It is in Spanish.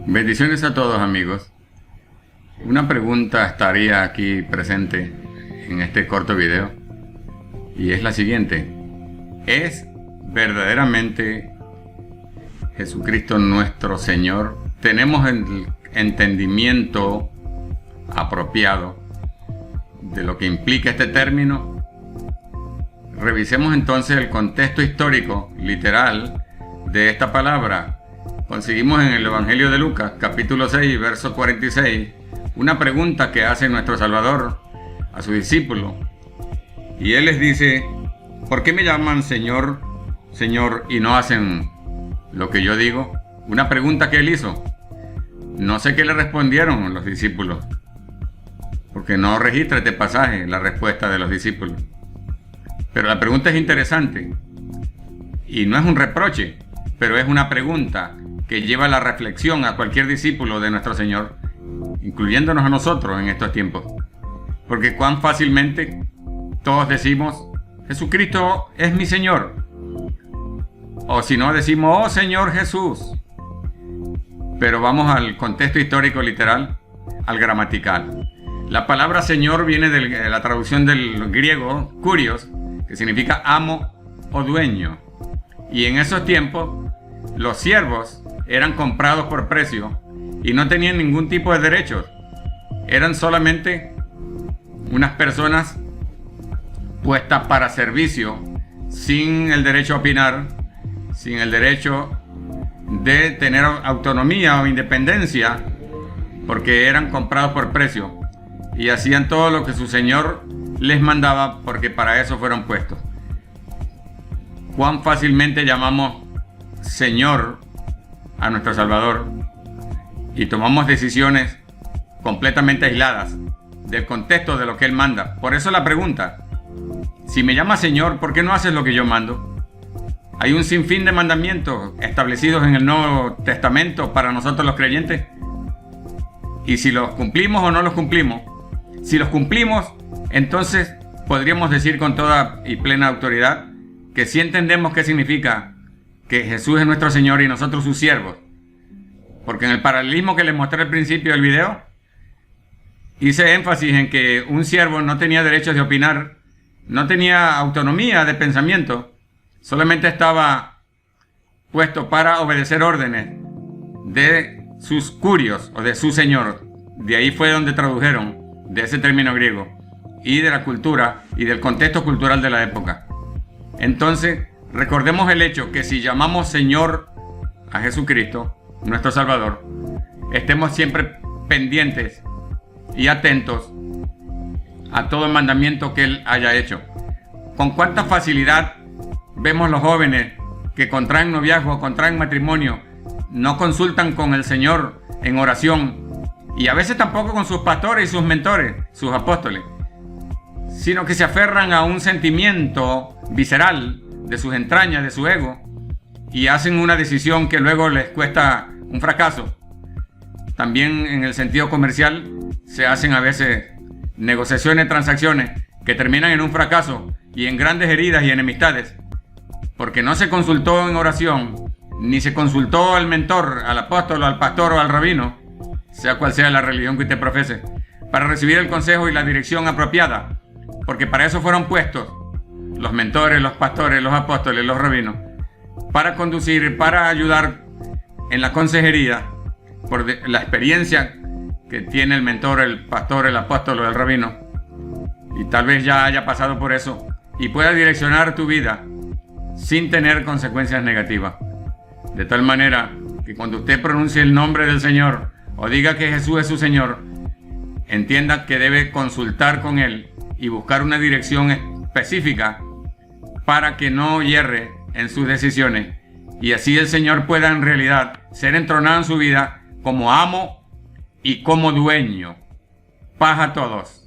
Bendiciones a todos, amigos. Una pregunta estaría aquí presente en este corto video y es la siguiente: ¿es verdaderamente Jesucristo nuestro Señor? ¿Tenemos el entendimiento apropiado de lo que implica este término? Revisemos entonces el contexto histórico literal de esta palabra. Conseguimos en el Evangelio de Lucas, capítulo 6, verso 46, una pregunta que hace nuestro Salvador a su discípulo. Y Él les dice: ¿por qué me llaman Señor, Señor, y no hacen lo que yo digo? Una pregunta que Él hizo. No sé qué le respondieron los discípulos, porque no registra este pasaje la respuesta de los discípulos. Pero la pregunta es interesante, y no es un reproche, pero es una pregunta que lleva a la reflexión a cualquier discípulo de nuestro Señor, incluyéndonos a nosotros en estos tiempos. Porque cuán fácilmente todos decimos: Jesucristo es mi Señor. O si no, decimos: oh Señor Jesús. Pero vamos al contexto histórico literal, al gramatical. La palabra Señor viene de la traducción del griego kurios, que significa amo o dueño. Y en esos tiempos, los siervos eran comprados por precio y no tenían ningún tipo de derechos. Eran solamente unas personas puestas para servicio, sin el derecho a opinar, sin el derecho de tener autonomía o independencia, porque eran comprados por precio y hacían todo lo que su señor les mandaba, porque para eso fueron puestos. Cuán fácilmente llamamos Señor a nuestro Salvador y tomamos decisiones completamente aisladas del contexto de lo que Él manda. Por eso la pregunta: si me llamas Señor, ¿por qué no haces lo que yo mando? Hay un sinfín de mandamientos establecidos en el Nuevo Testamento para nosotros los creyentes, y si los cumplimos o no los cumplimos. Si los cumplimos, entonces podríamos decir con toda y plena autoridad que sí entendemos qué significa que Jesús es nuestro Señor y nosotros sus siervos. Porque en el paralelismo que les mostré al principio del video, hice énfasis en que un siervo no tenía derechos de opinar, no tenía autonomía de pensamiento, solamente estaba puesto para obedecer órdenes de sus kurios o de su Señor. De ahí fue donde tradujeron de ese término griego y de la cultura y del contexto cultural de la época. Entonces, recordemos el hecho que si llamamos Señor a Jesucristo, nuestro Salvador, estemos siempre pendientes y atentos a todo el mandamiento que Él haya hecho. Con cuánta facilidad vemos los jóvenes que contraen noviazgo, contraen matrimonio, no consultan con el Señor en oración, y a veces tampoco con sus pastores y sus mentores, sus apóstoles, sino que se aferran a un sentimiento visceral de sus entrañas, de su ego, y hacen una decisión que luego les cuesta un fracaso. También en el sentido comercial se hacen a veces negociaciones, transacciones que terminan en un fracaso y en grandes heridas y enemistades, porque no se consultó en oración, ni se consultó al mentor, al apóstol, al pastor o al rabino, sea cual sea la religión que usted profese, para recibir el consejo y la dirección apropiada, porque para eso fueron puestos los mentores, los pastores, los apóstoles, los rabinos, para conducir, para ayudar en la consejería, por la experiencia que tiene el mentor, el pastor, el apóstol o el rabino, y tal vez ya haya pasado por eso y pueda direccionar tu vida sin tener consecuencias negativas. De tal manera que cuando usted pronuncie el nombre del Señor o diga que Jesús es su Señor, entienda que debe consultar con Él y buscar una dirección específica para que no hierre en sus decisiones, y así el Señor pueda en realidad ser entronado en su vida como amo y como dueño. Paz a todos.